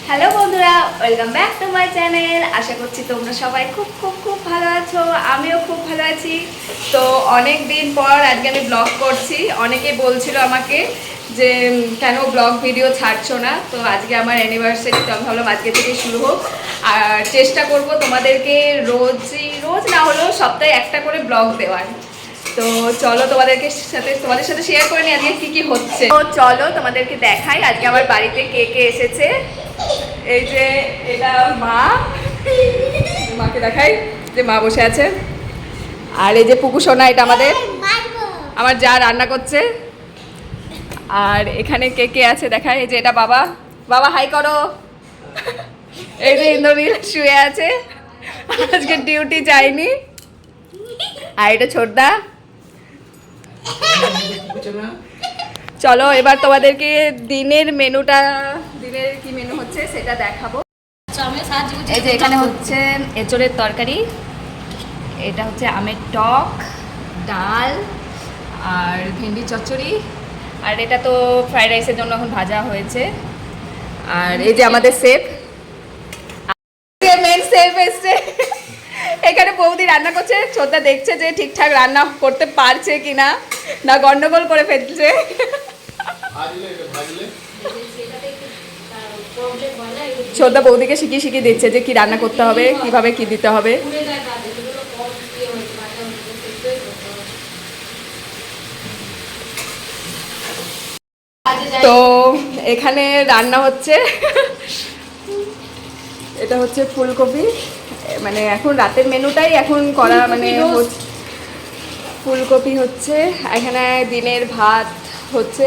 Hello বন্ধুরা, welcome back to my channel. আশা করছি তোমরা সবাই খুব খুব খুব ভালো আছো। আমিও খুব ভালো আছি। তো অনেক দিন পর আজকে আমি ব্লগ করছি। অনেকেই বলছিল আমাকে যে কেন ব্লগ ভিডিও ছাড়ছো না। তো আজকে আমার অ্যানিভার্সারি, তো আমি ভাবলাম আজকে থেকে শুরু হোক। আর চেষ্টা করব তোমাদেরকে রোজ না হলেও সপ্তাহে একটা করে ব্লগ দেওয়ার। তো চলো তোমাদের সাথে শেয়ার করে নিই আজকে কি কি হচ্ছে। তো চলো তোমাদেরকে দেখাই আজকে আমার বাড়িতে কে কে এসেছে। এই যে এটা মা, মাকে দেখাই যে মা বসে আছে। আর এই যে পুকু সোনা, এটা আমার যা রান্না করছে। আর এখানে কে কে আছে দেখাই, এই যে এটা বাবা। বাবা হাই করো। এই যে ইন্দ্রনীল শুয়ে আছে, আজকে ডিউটি যায়নি। আর এটা ছোটদা। চলো এবার তোমাদেরকে দিনের কি মেনু হচ্ছে সেটা দেখাবো। এই যে এখানে হচ্ছে এঁচড়ের তরকারি, এটা হচ্ছে আমের টক, ডাল আর ভেন্ডি চচ্চড়ি, আর এটা তো ফ্রাইড রাইসের জন্য এখন ভাজা হয়েছে। আর এই যে আমাদের শেফ, মেন শেফ এসছে। এখানে বৌদি রান্না করছে, ছোটদা দেখছে যে ঠিকঠাক রান্না করতে পারছে কিনা, না গন্ডগোল করে ফেলছে। ছোটদা বৌদিকে শিখিয়ে দিচ্ছে যে কি রান্না করতে হবে, কিভাবে কি দিতে হবে। তো এখানে রান্না হচ্ছে, এটা হচ্ছে ফুলকপি, মানে এখন রাতের মেনুটাই এখন করা, মানে ফুলকপি হচ্ছে। এখানে দিনের ভাত হচ্ছে।